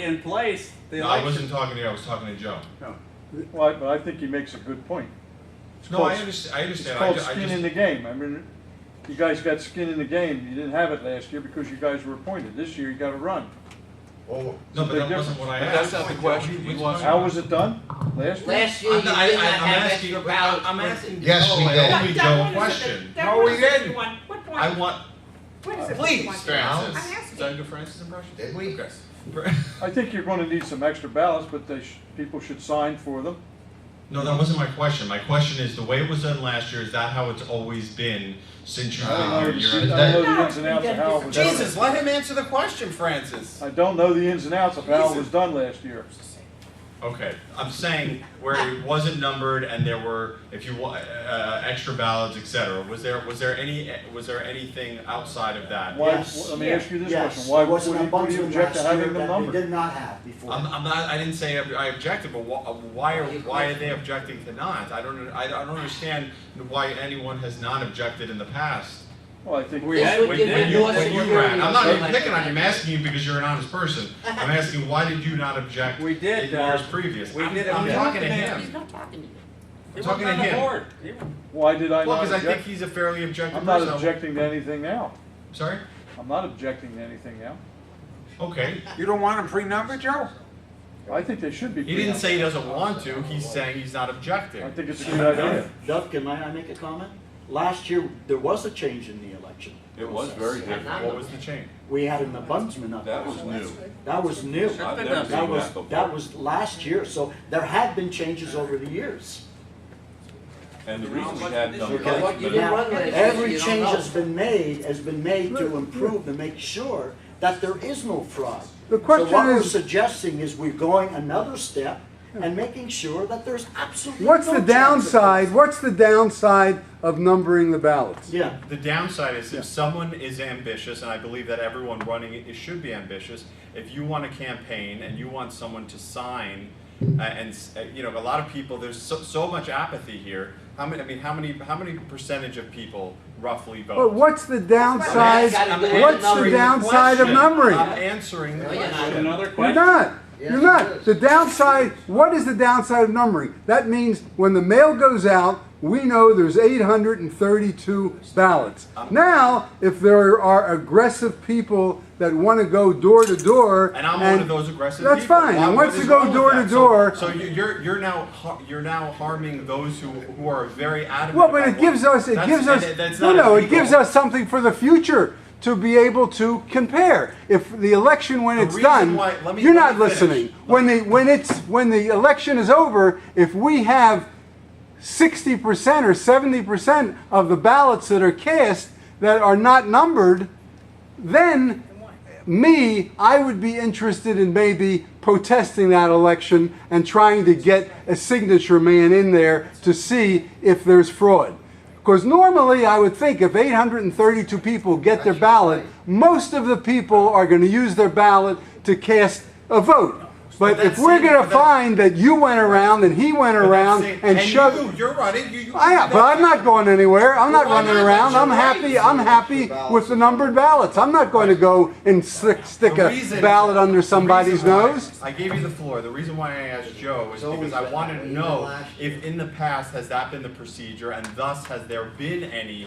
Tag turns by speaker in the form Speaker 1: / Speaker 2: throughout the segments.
Speaker 1: in place, the
Speaker 2: No, I
Speaker 1: election.
Speaker 2: wasn't talking to you, I was talking to Joe.
Speaker 3: No. Well, but I think he makes a good point. It's
Speaker 2: No,
Speaker 3: called-
Speaker 2: I understand.
Speaker 3: It's called skin in the game. I mean, you guys got skin in the game. You didn't have it last year because you guys were appointed. This year you got to run.
Speaker 2: No, but
Speaker 3: big
Speaker 2: that wasn't what I
Speaker 4: But
Speaker 2: asked.
Speaker 4: that's not the question. He wants-
Speaker 3: How was it done last year?
Speaker 5: Last year, you did not have extra ballots.
Speaker 2: I'm asking.
Speaker 6: Yes,
Speaker 2: Joe
Speaker 6: we
Speaker 2: an
Speaker 6: did.
Speaker 2: only Joe question.
Speaker 4: No, we didn't.
Speaker 7: What one?
Speaker 2: I want,
Speaker 7: What is it?
Speaker 2: please,
Speaker 7: What one?
Speaker 2: Francis.
Speaker 7: I'm asking.
Speaker 2: Is that a good Francis impression?
Speaker 6: Did we?
Speaker 2: Okay.
Speaker 3: I think you're going to need some extra ballots, but people should sign for them.
Speaker 2: No, that wasn't my question. My question is, the way it was done last year, is that how it's always been since you've
Speaker 3: I don't know
Speaker 2: been
Speaker 3: the,
Speaker 2: here?
Speaker 3: I don't know the ins and outs of how it was done.
Speaker 1: Jesus, let him answer the question, Francis.
Speaker 3: I don't know the ins and outs of how it was done last year.
Speaker 2: Okay, I'm saying where it wasn't numbered and there were, if you want, extra ballots, etc. Was there anything outside of that?
Speaker 3: Why,
Speaker 8: Yes.
Speaker 3: let me ask you this
Speaker 8: Yes,
Speaker 3: question. Why
Speaker 8: there was an
Speaker 3: would you
Speaker 8: abundance
Speaker 3: object to
Speaker 8: last year
Speaker 3: having them
Speaker 8: that we
Speaker 3: numbered?
Speaker 8: did not have before.
Speaker 2: I'm not. I didn't say I objected, but why are they objecting to not? I don't understand why anyone has not objected in the past.
Speaker 3: Well, I think
Speaker 1: We had-
Speaker 2: When
Speaker 1: did.
Speaker 2: you
Speaker 5: North
Speaker 2: ran,
Speaker 5: Security
Speaker 2: I'm not
Speaker 5: or
Speaker 2: even
Speaker 5: something
Speaker 2: picking
Speaker 5: like
Speaker 2: on you. I'm asking you because you're an honest person. I'm asking why did you not object
Speaker 1: We did,
Speaker 2: in years
Speaker 1: uh,
Speaker 2: previous?
Speaker 1: we
Speaker 2: I'm,
Speaker 1: did
Speaker 2: I'm
Speaker 1: object.
Speaker 2: talking to
Speaker 5: He's
Speaker 2: him.
Speaker 5: not talking to you.
Speaker 1: He
Speaker 2: talking
Speaker 1: wasn't
Speaker 2: to
Speaker 1: on the
Speaker 2: him.
Speaker 1: board.
Speaker 3: Why did I
Speaker 2: Well,
Speaker 3: not
Speaker 2: because I think
Speaker 3: object?
Speaker 2: he's a fairly objective
Speaker 3: I'm not
Speaker 2: person.
Speaker 3: objecting to anything now.
Speaker 2: Sorry.
Speaker 3: I'm not objecting to anything now.
Speaker 2: Okay.
Speaker 4: You don't want them pre-numbered, Joe?
Speaker 3: I think they should be.
Speaker 2: He didn't say he doesn't want to. He's saying he's not objecting.
Speaker 3: I think it's a good idea.
Speaker 8: Dov, can I make a comment? Last year, there was a change in the election.
Speaker 4: It was very different.
Speaker 2: What was the change?
Speaker 8: We had an ombudsman up.
Speaker 4: That was new.
Speaker 8: That was new.
Speaker 4: I've never seen that before.
Speaker 8: That was last year, so there had been changes over the years.
Speaker 4: And the reason we had numbers.
Speaker 8: Okay.
Speaker 5: What you didn't
Speaker 8: Now,
Speaker 5: run last year,
Speaker 8: every
Speaker 5: you don't
Speaker 8: change
Speaker 5: know.
Speaker 8: has been made to improve and make sure that there is no fraud.
Speaker 9: The question
Speaker 8: So what we're
Speaker 9: is-
Speaker 8: suggesting is we're going another step and making sure that there's absolutely
Speaker 9: What's
Speaker 8: no
Speaker 9: the
Speaker 8: chance of
Speaker 9: downside?
Speaker 8: fraud.
Speaker 9: What's the downside of numbering the ballots?
Speaker 8: Yeah.
Speaker 2: The downside is if someone is ambitious, and I believe that everyone running it should be ambitious, if you want a campaign and you want someone to sign, you know, a lot of people, there's so much apathy here. How many percentage of people roughly vote?
Speaker 9: But what's the downside?
Speaker 5: I'm
Speaker 9: What's the
Speaker 5: answering
Speaker 9: downside of
Speaker 2: question.
Speaker 9: numbering?
Speaker 2: I'm answering the
Speaker 5: No, you're not.
Speaker 2: question.
Speaker 1: Another
Speaker 9: You're
Speaker 1: question?
Speaker 9: not.
Speaker 8: Yes,
Speaker 9: You're not.
Speaker 8: it is.
Speaker 9: The downside, what is the downside of numbering? That means when the mail goes out, we know there's 832 ballots. Now, if there are aggressive people that want to go door to door,
Speaker 2: And I'm one of those aggressive
Speaker 9: that's
Speaker 2: people.
Speaker 9: fine. And
Speaker 2: What
Speaker 9: once
Speaker 2: is
Speaker 9: you go
Speaker 2: wrong with
Speaker 9: door
Speaker 2: that?
Speaker 9: to door,
Speaker 2: So you're now harming those who are very adamant.
Speaker 9: well, but
Speaker 2: about
Speaker 9: it gives
Speaker 2: what-
Speaker 9: us, it
Speaker 2: that's-
Speaker 9: gives us,
Speaker 2: and that's
Speaker 9: no,
Speaker 2: not
Speaker 9: no, it
Speaker 2: illegal.
Speaker 9: gives us something for the future to be able to compare. If the election, when
Speaker 2: The
Speaker 9: it's
Speaker 2: reason
Speaker 9: done,
Speaker 2: why-
Speaker 9: you're
Speaker 2: let
Speaker 9: not
Speaker 2: me finish.
Speaker 9: listening. When the election is over, if we have 60% or 70% of the ballots that are cast that are not numbered, then I would be interested in maybe protesting that election and trying to get a signature man in there to see if there's fraud. Because normally I would think if 832 people get their ballot, most of the people are going to use their ballot to cast a vote. But if we're going to find that you went around and he went around and shoved...
Speaker 2: you're running.
Speaker 9: But I'm not going anywhere. I'm not
Speaker 2: Why
Speaker 9: running
Speaker 2: not?
Speaker 9: around.
Speaker 2: That's
Speaker 9: I'm
Speaker 2: your
Speaker 9: happy.
Speaker 2: right.
Speaker 9: I'm happy with the numbered ballots. I'm not going to go and stick
Speaker 2: The
Speaker 9: a
Speaker 2: reason-
Speaker 9: ballot under
Speaker 2: the reason
Speaker 9: somebody's
Speaker 2: why-
Speaker 9: nose.
Speaker 2: I gave you the floor. The reason why I asked Joe is because I wanted to know if in the past has that been the procedure, and thus has there been any,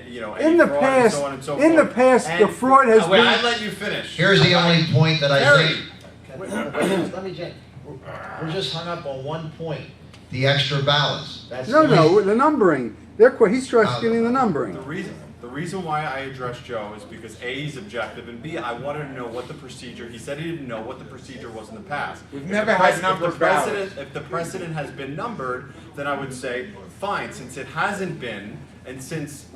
Speaker 2: you know, any
Speaker 9: In the
Speaker 2: fraud
Speaker 9: past,
Speaker 2: and so on and so forth.
Speaker 9: in the past, the
Speaker 2: And-
Speaker 9: fraud has
Speaker 2: Wait,
Speaker 9: been.
Speaker 2: I let you finish.
Speaker 6: Here's the only point that I
Speaker 2: Terry.
Speaker 6: think. Let me change. We're just hung up on one point. The extra ballots. That's
Speaker 9: No,
Speaker 6: the
Speaker 9: no,
Speaker 6: reason.
Speaker 9: the numbering. He's questioning the numbering.
Speaker 2: The reason why I addressed Joe is because A, he's objective, and B, I wanted to know what the procedure. He said he didn't know what the procedure was in the past.
Speaker 4: We've
Speaker 2: If
Speaker 4: never
Speaker 2: the
Speaker 4: had
Speaker 2: pres-
Speaker 4: numbered
Speaker 2: if the precedent,
Speaker 4: ballots.
Speaker 2: If the precedent has been numbered, then I would say, fine. Since it hasn't been, and since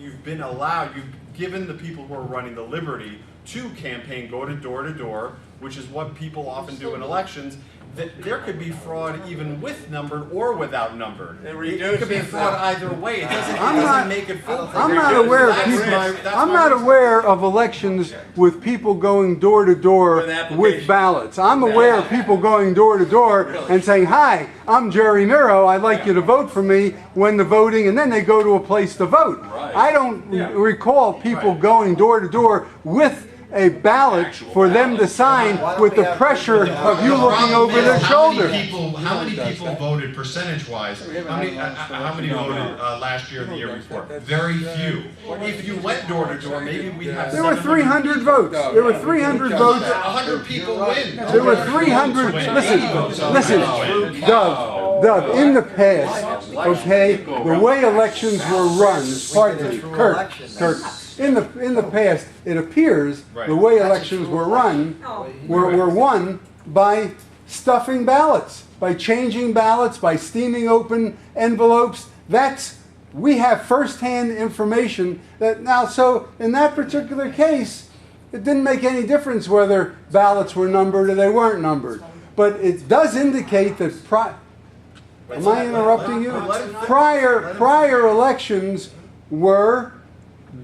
Speaker 2: you've given the people who are running the liberty to campaign, go to door, which is what people often do in elections. That there could be fraud even with numbered or without numbered. It could be fraud either way. It doesn't make it foolproof.
Speaker 9: I'm not aware of
Speaker 2: That's
Speaker 9: people.
Speaker 2: that's
Speaker 9: I'm
Speaker 2: my
Speaker 9: not
Speaker 2: reason.
Speaker 9: aware of elections with people going door to door
Speaker 1: With applications.
Speaker 9: with ballots. I'm aware of people going door to door and saying, "Hi, I'm Jerry Miro. I'd like you to vote for me." When the voting, and then they go to a place to vote.
Speaker 4: Right.
Speaker 9: I don't recall people
Speaker 2: Right.
Speaker 9: going door to door with a ballot for them to sign with the pressure of you looking over their shoulder.
Speaker 2: How many people voted percentage-wise? How many voted last year and the year before? Very few. If you went door to door, maybe we'd have.
Speaker 9: There were 300 votes. There were 300 votes.
Speaker 2: 100 people win.
Speaker 9: There were 300. Listen, Doug, in the past, okay, the way elections were run, pardon me, Kirk, in the past, it appears the way elections were run were won by stuffing ballots, by changing ballots, by steaming open envelopes. We have firsthand information that now, so in that particular case, it didn't make any difference whether ballots were numbered or they weren't numbered. But it does indicate that am I interrupting you? Prior elections were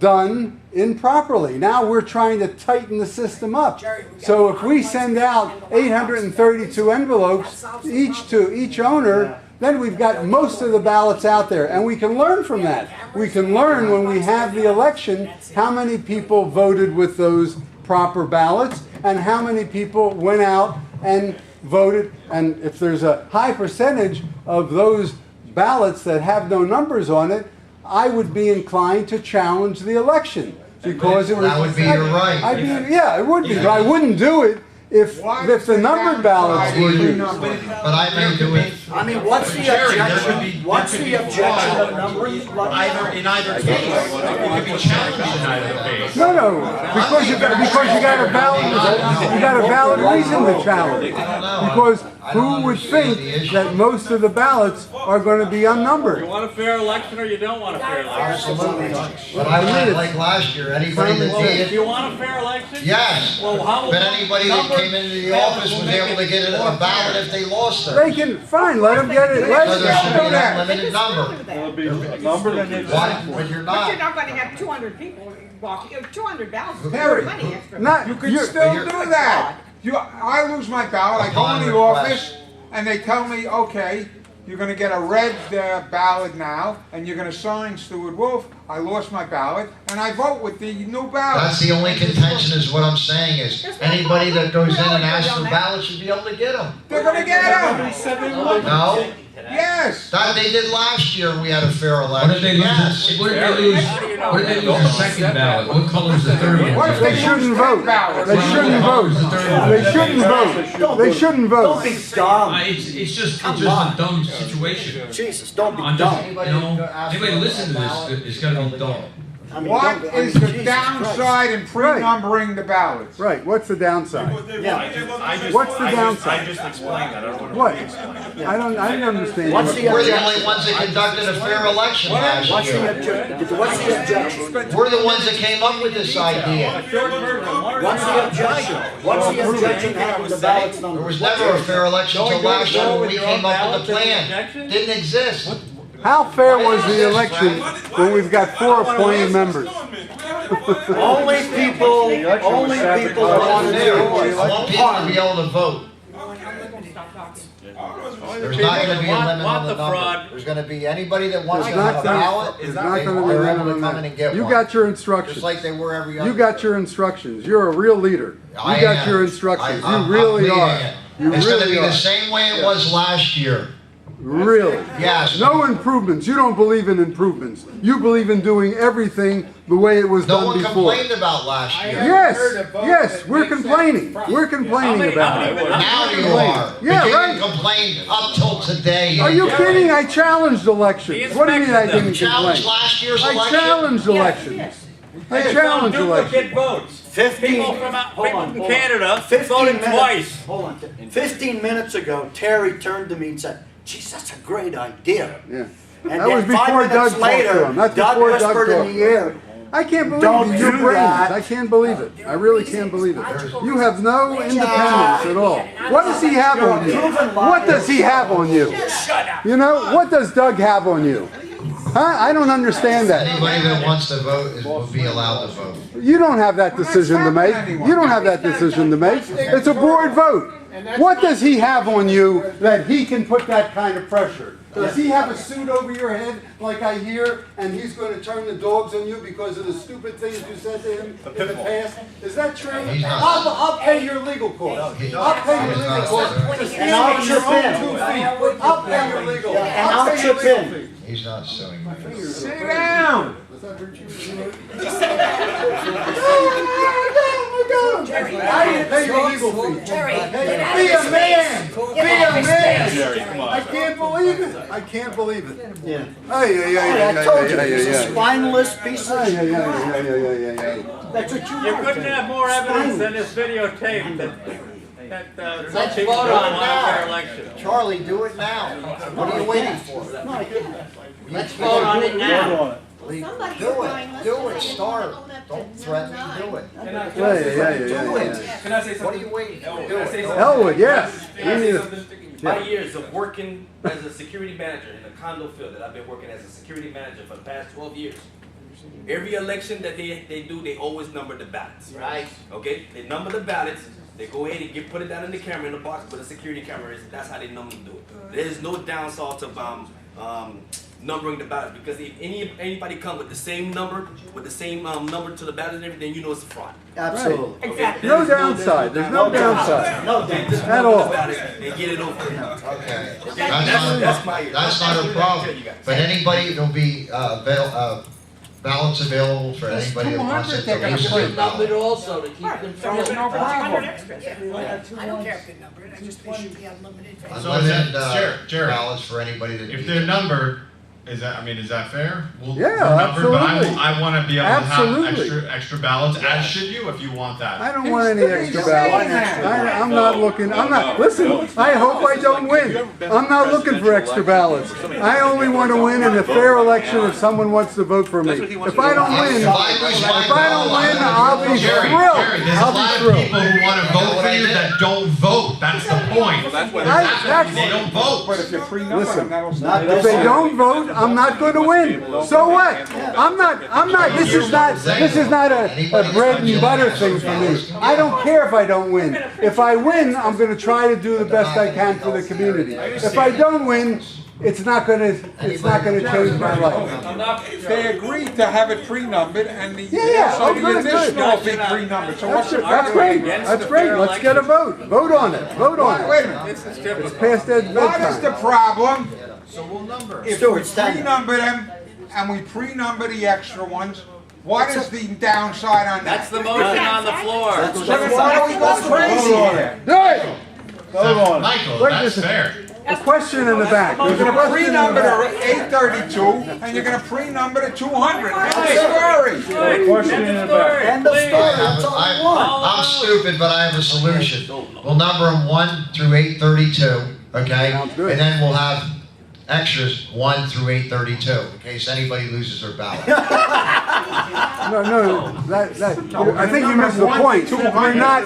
Speaker 9: done improperly. Now we're trying to tighten the system up. So if we send out 832 envelopes, each to each owner, then we've got most of the ballots out there, and we can learn from that. We can learn when we have the election how many people voted with those proper ballots and how many people went out and voted, and if there's a high percentage of those ballots that have no numbers on it, I would be inclined to challenge the election because it was.
Speaker 6: That would be your right.
Speaker 9: Yeah, it would be, but I wouldn't do it if the numbered ballots were used.
Speaker 6: But I may do it.
Speaker 8: I mean, what's the objection? What's the objection of numbering?
Speaker 2: In either case, it could be challenged in either case.
Speaker 9: No, because you got a valid reason to challenge. Because who would think that most of the ballots are going to be unnumbered?
Speaker 1: You want a fair election or you don't want a fair election?
Speaker 6: Absolutely. But I went like last year, anybody that
Speaker 1: If you
Speaker 6: did,
Speaker 1: want a fair election?
Speaker 6: yes.
Speaker 1: Well, how
Speaker 6: But anybody that came into the office was able to get a ballot if they lost it.
Speaker 9: They can, let them get it.
Speaker 6: So there should be an
Speaker 9: Let
Speaker 6: unlimited number.
Speaker 3: It'll be numbered and it's.
Speaker 6: Why? But you're
Speaker 7: But you're
Speaker 6: not.
Speaker 7: not gonna have 200 people walking, 200 ballots is
Speaker 6: Harry,
Speaker 7: more money extra.
Speaker 9: Not,
Speaker 10: You can
Speaker 9: you're-
Speaker 10: still
Speaker 6: you're-
Speaker 10: do that. I lose my ballot, I go in the
Speaker 6: Upon
Speaker 10: office, and they tell me, okay, you're gonna get a red ballot now, and you're gonna sign Stuart Wolf. I lost my ballot, and I vote with the new ballot.
Speaker 6: That's the only contention is what I'm saying is, anybody that goes in and asks for ballots should be able to get them.
Speaker 10: They're gonna get them.
Speaker 6: No?
Speaker 10: Yes.
Speaker 6: That they did last year, we had a fair election.
Speaker 5: What if they lose,
Speaker 6: Yes.
Speaker 5: what if they lose the second ballot? What color is the third one?
Speaker 10: What if
Speaker 9: They shouldn't vote. They shouldn't vote. They shouldn't vote. They shouldn't
Speaker 8: Don't
Speaker 9: vote.
Speaker 8: be dumb.
Speaker 5: It's just
Speaker 8: Come
Speaker 5: a
Speaker 8: on.
Speaker 5: dumb situation.
Speaker 8: Jesus, don't be
Speaker 5: I'm just,
Speaker 8: dumb.
Speaker 5: you know, anybody listen to this is gonna be dumb.
Speaker 8: I mean,
Speaker 10: What
Speaker 8: don't- I mean,
Speaker 10: is the
Speaker 8: Jesus
Speaker 10: downside in pre-numbering the ballots?
Speaker 9: Right, what's the downside? What's the
Speaker 2: I
Speaker 9: downside?
Speaker 2: just explained that. I don't want to
Speaker 9: What?
Speaker 2: re-explain.
Speaker 9: I didn't understand.
Speaker 8: What's the
Speaker 6: We're the
Speaker 8: objection?
Speaker 6: only ones that conducted a fair election last
Speaker 8: What's the
Speaker 6: year.
Speaker 8: objection? What's the objection?
Speaker 6: We're the ones that came up with this idea.
Speaker 8: What's the objection? What's the objection having the ballots
Speaker 6: There
Speaker 8: numbered?
Speaker 6: was never a fair election until last year when we came up with the plan. Didn't exist.
Speaker 9: How fair was the election when we've got 4 appointed members?
Speaker 8: Only people that want to
Speaker 6: There,
Speaker 8: do
Speaker 6: I want people to be able to vote. There's not gonna be a limit on the number. There's gonna be anybody that wants to have a ballot,
Speaker 9: It's not going to be
Speaker 6: they're
Speaker 9: limited
Speaker 6: able to
Speaker 9: on
Speaker 6: come in and
Speaker 9: that.
Speaker 6: get
Speaker 9: You
Speaker 6: one.
Speaker 9: got your
Speaker 6: Just
Speaker 9: instructions.
Speaker 6: like they were every other.
Speaker 9: You got your instructions. You're a real leader.
Speaker 6: I
Speaker 9: You got
Speaker 6: am.
Speaker 9: your instructions.
Speaker 6: I'm
Speaker 9: You really
Speaker 6: leading
Speaker 9: are.
Speaker 6: it.
Speaker 9: You
Speaker 6: It's gonna be
Speaker 9: really
Speaker 6: the
Speaker 9: are.
Speaker 6: same way it was last year.
Speaker 9: Really.
Speaker 6: Yes.
Speaker 9: No improvements. You don't believe in improvements. You believe in doing everything the way it was
Speaker 6: No
Speaker 9: done
Speaker 6: one
Speaker 9: before.
Speaker 6: complained about last year.
Speaker 9: Yes, we're complaining. We're complaining about it.
Speaker 6: Now you are.
Speaker 9: Yeah,
Speaker 6: But you
Speaker 9: right.
Speaker 6: didn't complain up till today.
Speaker 9: Are you kidding? I challenged elections. What do you mean I didn't
Speaker 6: Challenged
Speaker 9: complain?
Speaker 6: last year's
Speaker 9: I
Speaker 6: election?
Speaker 9: challenged elections. I challenged elections.
Speaker 1: Duplicate votes.
Speaker 8: 15.
Speaker 1: People from
Speaker 8: Hold on, hold on.
Speaker 1: Canada
Speaker 8: 15
Speaker 1: voted
Speaker 8: minutes.
Speaker 1: twice.
Speaker 8: Hold on. 15 minutes ago, Terry turned to me and said, "Geez, that's a great idea."
Speaker 9: Yeah.
Speaker 8: And
Speaker 9: That was
Speaker 8: then 5
Speaker 9: before
Speaker 8: minutes
Speaker 9: Doug talked to
Speaker 8: later,
Speaker 9: him. That's
Speaker 8: Doug
Speaker 9: before Doug
Speaker 8: whispered
Speaker 9: talked.
Speaker 8: in the air,
Speaker 9: I can't believe
Speaker 8: Don't
Speaker 9: it. Your
Speaker 8: do
Speaker 9: brains.
Speaker 8: that.
Speaker 9: I can't believe it. I really can't believe it. You have no independence at all. What does he have on you? What does he have on you? You know, what does Doug have on you? Huh? I don't understand that.
Speaker 6: Anybody that wants to vote will be allowed to vote.
Speaker 9: You don't have that decision to make. You don't have that decision to make. It's a board vote. What does he have on you that he can put that kind of pressure? Does he have a suit over your head like I hear, and he's going to turn the dogs on you because of the stupid things you said to him in the past? Is that true?
Speaker 6: He's not.
Speaker 9: I'll pay your legal costs.
Speaker 6: He's
Speaker 9: I'll pay your
Speaker 6: he's
Speaker 9: legal
Speaker 6: not,
Speaker 9: costs.
Speaker 6: sir.
Speaker 9: Just
Speaker 8: And I'll
Speaker 9: stand on your
Speaker 8: chip
Speaker 9: own
Speaker 8: in.
Speaker 9: 2 feet. I'll pay your legal.
Speaker 8: And
Speaker 9: I'll
Speaker 8: I'll
Speaker 9: pay your
Speaker 8: chip
Speaker 9: legal
Speaker 8: in.
Speaker 9: fee.
Speaker 6: He's not suing me.
Speaker 10: Sit down.
Speaker 9: Does that hurt you? I didn't pay your legal fee.
Speaker 7: Terry,
Speaker 9: Hey,
Speaker 7: get out
Speaker 9: be
Speaker 7: of
Speaker 9: a
Speaker 7: his
Speaker 9: man!
Speaker 7: face.
Speaker 9: Be
Speaker 7: Get
Speaker 9: a
Speaker 7: out of his
Speaker 9: man!
Speaker 7: face,
Speaker 4: Jerry,
Speaker 7: Terry.
Speaker 4: come on.
Speaker 9: I can't believe it. I can't believe it.
Speaker 8: Yeah.
Speaker 9: Ay,
Speaker 8: I told you, he's a spineless piece of
Speaker 9: Ay,
Speaker 8: shit.
Speaker 9: ay.
Speaker 8: That's what you
Speaker 1: You
Speaker 8: are.
Speaker 1: couldn't have more evidence than this videotape that some
Speaker 6: Let's
Speaker 1: people
Speaker 6: vote
Speaker 1: don't
Speaker 6: on it
Speaker 1: want a fair
Speaker 6: now.
Speaker 1: election.
Speaker 6: Charlie, do it now. What are you waiting for? Let's
Speaker 1: vote on it now.
Speaker 3: Vote on it.
Speaker 7: Somebody's
Speaker 6: Do
Speaker 7: lying.
Speaker 6: it. Do it. Start. Don't threaten me. Do it.
Speaker 9: Yeah, yeah.
Speaker 6: Do it.
Speaker 11: Can I say
Speaker 6: What are
Speaker 11: something?
Speaker 6: you waiting for? Do
Speaker 11: Can I say
Speaker 6: it.
Speaker 11: something?
Speaker 9: Elwood, yes.
Speaker 11: Can I
Speaker 9: We
Speaker 11: say
Speaker 9: need a-
Speaker 11: something? My years of working as a security manager in a condo field that I've been working as a security manager for the past 12 years. Every election that they do, they always number the ballots.
Speaker 6: Right.
Speaker 11: Okay? They number the ballots. They go ahead and put it down in the camera in the box where the security camera is. That's how they normally do it. There's no downside to numbering the ballots, because if anybody come with the same number, number to the ballot and everything, you know it's a fraud.
Speaker 8: Absolutely.
Speaker 7: Exactly.
Speaker 9: No downside. There's no downside.
Speaker 8: No,
Speaker 11: They
Speaker 8: damn.
Speaker 11: just
Speaker 9: At
Speaker 11: number
Speaker 9: all.
Speaker 11: the ballot and get it over.
Speaker 6: Okay.
Speaker 11: That's my-
Speaker 6: That's not a problem. But anybody, there'll be ballots available for anybody that wants it.
Speaker 10: they're gonna
Speaker 6: There'll be
Speaker 10: print.
Speaker 6: a ballot.
Speaker 7: Also,
Speaker 10: to keep them There's no
Speaker 7: 200
Speaker 10: problem.
Speaker 7: extras. I don't care if they're numbered, I just, they should be unlimited.
Speaker 6: Unlimited
Speaker 2: Jared,
Speaker 6: ballots for anybody that.
Speaker 2: If they're numbered, is that fair?
Speaker 9: Yeah,
Speaker 2: But
Speaker 9: absolutely.
Speaker 2: I want to be able to
Speaker 9: Absolutely.
Speaker 2: have extra ballots, as should you, if you want that.
Speaker 9: I don't want any extra ballots. I'm not looking, listen, I hope I don't win. I'm not looking for extra ballots. I only want to win in a fair election if someone wants to vote for me. If I don't win, I'll be
Speaker 2: Jerry,
Speaker 9: thrilled.
Speaker 2: there's a
Speaker 9: I'll
Speaker 2: lot
Speaker 9: be
Speaker 2: of
Speaker 9: thrilled.
Speaker 2: people who want to vote for you that don't vote. That's the point. They don't vote.
Speaker 10: But if you pre-number
Speaker 9: Listen,
Speaker 10: them, that'll
Speaker 8: not
Speaker 10: stop.
Speaker 9: If they don't vote, I'm not going to win. So what? I'm not, this is not a bread and butter thing for me. I don't care if I don't win. If I win, I'm going to try to do the best I can for the community. If I don't win, it's not going to change my life.
Speaker 10: They agreed to have it pre-numbered and the,
Speaker 9: Yeah,
Speaker 10: so
Speaker 9: oh,
Speaker 10: the
Speaker 9: good,
Speaker 10: additional will be pre-numbered. So what's the
Speaker 9: That's
Speaker 10: problem?
Speaker 9: great. That's great. Let's get a vote. Vote on it. Vote on
Speaker 10: Wait
Speaker 9: it.
Speaker 10: a minute.
Speaker 9: It's past Ed's
Speaker 10: What is the
Speaker 9: bedtime.
Speaker 10: problem
Speaker 2: So we'll number.
Speaker 10: if
Speaker 8: Stuart,
Speaker 10: we
Speaker 8: stand up.
Speaker 10: pre-number them and we pre-number the extra ones? What is the downside on
Speaker 1: That's
Speaker 10: that?
Speaker 1: the motion on the floor.
Speaker 8: That's
Speaker 10: Then why do we go crazy here?
Speaker 9: Do it. Vote on it.
Speaker 2: Michael,
Speaker 9: Wait,
Speaker 2: that's
Speaker 9: listen.
Speaker 2: fair.
Speaker 9: A question in the back. There's
Speaker 10: You're
Speaker 9: a
Speaker 10: gonna
Speaker 9: question in the
Speaker 10: pre-number
Speaker 9: back.
Speaker 10: the 832 and you're gonna pre-number the 200. End of story.
Speaker 3: Question in the back.
Speaker 8: End of story, that's all we want.
Speaker 6: I'm stupid, but I have a solution. We'll number them 1 through 832, okay?
Speaker 9: Sounds good.
Speaker 6: And then we'll have extras 1 through 832, in case anybody loses their ballot.
Speaker 9: No, I think you missed the point.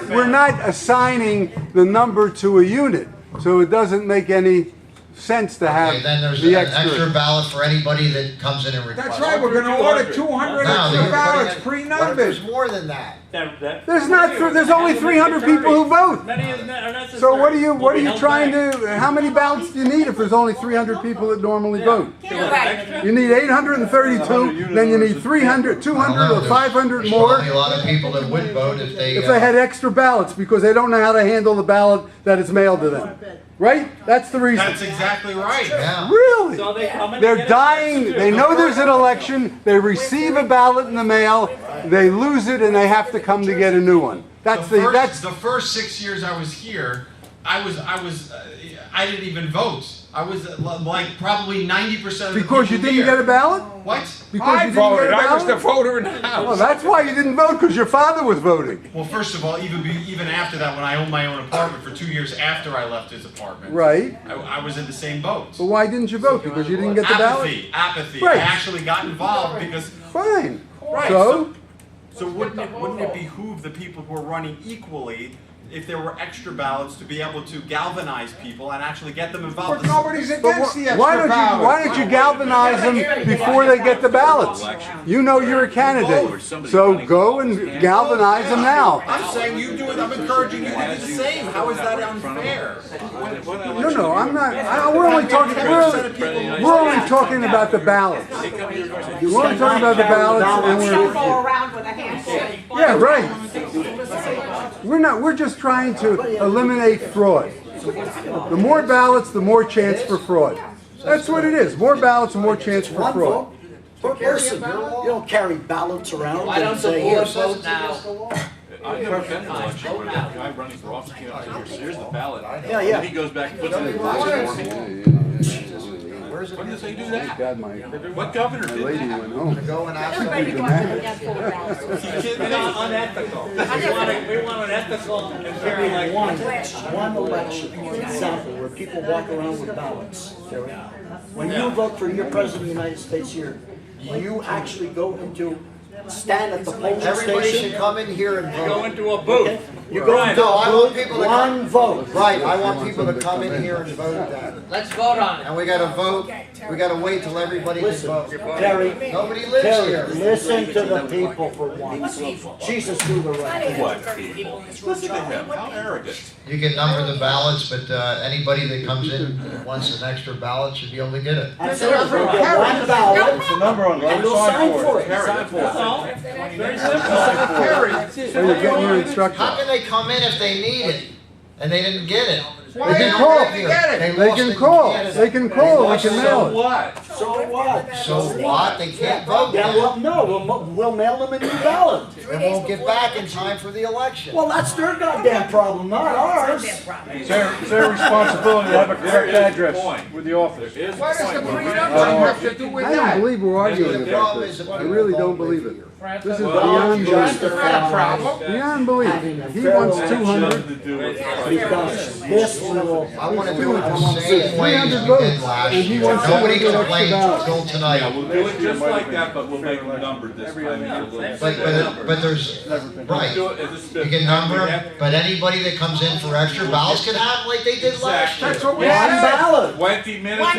Speaker 9: We're not assigning the number to a unit, so it doesn't make any sense to
Speaker 6: Okay,
Speaker 9: have
Speaker 6: then there's
Speaker 9: the
Speaker 6: an extra
Speaker 9: extra.
Speaker 6: ballot for anybody that comes in and requests.
Speaker 10: That's right, we're gonna order 200
Speaker 6: No,
Speaker 10: extra
Speaker 6: you're
Speaker 10: ballots
Speaker 6: putting in- What if
Speaker 10: pre-numbered.
Speaker 6: there's more than that?
Speaker 9: There's only 300 people who vote.
Speaker 1: Many are necessary.
Speaker 9: So what are you
Speaker 1: Will be held
Speaker 9: trying
Speaker 1: back.
Speaker 9: to, how many ballots do you need if there's only 300 people that normally vote?
Speaker 1: Extra?
Speaker 9: You need 832, then you need 300, 200 or 500 more
Speaker 6: There's probably a lot of people that would vote if they.
Speaker 9: if they had extra ballots because they don't know how to handle the ballot that is mailed to them. Right? That's the reason.
Speaker 2: That's exactly right.
Speaker 6: Yeah.
Speaker 9: Really?
Speaker 1: So they come in and
Speaker 9: They're
Speaker 1: get
Speaker 9: dying,
Speaker 1: extra.
Speaker 9: they know there's an election, they receive a ballot in the mail, they lose it and they have to come to get a new one. That's
Speaker 2: The first 6 years I was here, I didn't even vote. I was like probably 90% of the
Speaker 9: because you
Speaker 2: people
Speaker 9: didn't
Speaker 2: here.
Speaker 9: get a ballot?
Speaker 2: What?
Speaker 9: Because
Speaker 10: I
Speaker 9: you didn't get
Speaker 10: voted,
Speaker 9: a
Speaker 10: I was the
Speaker 9: ballot?
Speaker 10: voter in the
Speaker 9: Well,
Speaker 10: house.
Speaker 9: that's why you didn't vote, because your father was voting.
Speaker 2: Well, first of all, even after that, when I owned my own apartment for 2 years after I left his apartment,
Speaker 9: Right.
Speaker 2: I was in the same boat.
Speaker 9: But why didn't you vote? Because you didn't get the ballot?
Speaker 2: Apathy.
Speaker 9: Right.
Speaker 2: I actually got involved because.
Speaker 9: Fine.
Speaker 2: Right.
Speaker 9: So?
Speaker 2: So wouldn't it behoove the people who are running equally if there were extra ballots to be able to galvanize people and actually get them involved.
Speaker 10: But nobody's
Speaker 9: But
Speaker 10: against the extra
Speaker 9: why
Speaker 10: ballot.
Speaker 9: don't you galvanize them before they get the ballots? You know you're a candidate, so go and galvanize them now.
Speaker 2: I'm saying you do it, I'm encouraging you to do the same. How is that unfair?
Speaker 9: No, I'm not. We're only talking about the ballots. We're only talking about the ballots, and
Speaker 7: Don't
Speaker 9: we're.
Speaker 7: go around with a handshake.
Speaker 9: Yeah, right. We're just trying to eliminate fraud. The more ballots, the more chance for fraud. That's what it is. More ballots, the more chance for
Speaker 8: One
Speaker 9: fraud.
Speaker 8: vote per person. You don't carry ballots around
Speaker 6: Why
Speaker 8: and
Speaker 6: don't
Speaker 8: say,
Speaker 6: the
Speaker 8: here,
Speaker 6: board
Speaker 8: vote
Speaker 6: vote
Speaker 8: now?
Speaker 4: I've never been in an election where the guy running for office came up and said, here's the ballot.
Speaker 8: Yeah, yeah.
Speaker 4: And he goes back and puts it in the box for me. When does he do that?
Speaker 9: God, my
Speaker 4: What governor did
Speaker 9: lady
Speaker 4: that?
Speaker 9: went home.
Speaker 6: Go and ask
Speaker 7: Everybody
Speaker 6: them.
Speaker 7: wants to get full ballots.
Speaker 1: It's not unethical. We want an ethical and very like.
Speaker 8: One election, for example, where people walk around with ballots. Terry. When you vote for your president of the United States here, you actually go into, stand at the polling
Speaker 6: Everybody should
Speaker 8: station.
Speaker 6: come in here and
Speaker 1: Go
Speaker 6: vote.
Speaker 1: into a booth.
Speaker 8: You go into
Speaker 6: No, I
Speaker 8: a
Speaker 6: want
Speaker 8: booth,
Speaker 6: people to
Speaker 8: one
Speaker 6: come.
Speaker 8: vote.
Speaker 6: Right, I want people to come in here and vote then.
Speaker 1: Let's vote on it.
Speaker 6: And we gotta vote, we gotta wait till everybody can
Speaker 8: Listen,
Speaker 6: vote.
Speaker 8: Terry,
Speaker 6: Nobody lives
Speaker 8: Terry,
Speaker 6: here.
Speaker 8: listen to the people for once. Jesus do the right thing.
Speaker 4: What people? Listen to him, how arrogant.
Speaker 6: You can number the ballots, but anybody that comes in and wants an extra ballot should be able to get it.
Speaker 8: That's it, they'll get one ballot,
Speaker 3: It's a number on it.
Speaker 8: and they'll sign for it.
Speaker 1: Very simple.
Speaker 9: So you're getting your instructions.
Speaker 6: How can they come in if they need it and they didn't get it?
Speaker 10: Why
Speaker 9: They can
Speaker 10: don't
Speaker 9: call.
Speaker 10: they get it?
Speaker 9: They can call. They can call. We can mail it.
Speaker 4: What?
Speaker 8: So what?
Speaker 6: So what? They can't vote
Speaker 8: Yeah,
Speaker 6: then.
Speaker 8: well, no, we'll mail them a new ballot.
Speaker 6: They won't get back in time for the election.
Speaker 8: Well, that's their goddamn problem, not ours.
Speaker 3: It's their responsibility to have a correct address with the office.
Speaker 10: Why does the pre-number have to do with
Speaker 9: I don't
Speaker 10: that?
Speaker 9: believe we're arguing
Speaker 6: The
Speaker 9: about
Speaker 6: problem
Speaker 9: this.
Speaker 6: is
Speaker 9: I really don't believe it. This is
Speaker 8: Don't
Speaker 9: beyond belief.
Speaker 8: justify
Speaker 9: Beyond belief. He wants 200.
Speaker 8: because this will.
Speaker 6: I want to do it
Speaker 8: I
Speaker 6: the
Speaker 8: want to see
Speaker 6: same
Speaker 8: it.
Speaker 6: way as we
Speaker 9: 300
Speaker 6: did
Speaker 9: votes,
Speaker 6: last
Speaker 9: and he
Speaker 6: year.
Speaker 9: wants
Speaker 6: Nobody
Speaker 9: 700 extra
Speaker 6: complained
Speaker 9: ballots.
Speaker 6: until
Speaker 4: Yeah,
Speaker 6: tonight.
Speaker 4: we'll do it just like that, but we'll make them numbered this time.
Speaker 6: But there's, right,
Speaker 4: Do it as a
Speaker 6: you can number them, but anybody that comes in for extra ballots can have them like they did last year.
Speaker 10: That's what we
Speaker 8: One
Speaker 10: said.
Speaker 8: ballot.
Speaker 4: 20 minutes.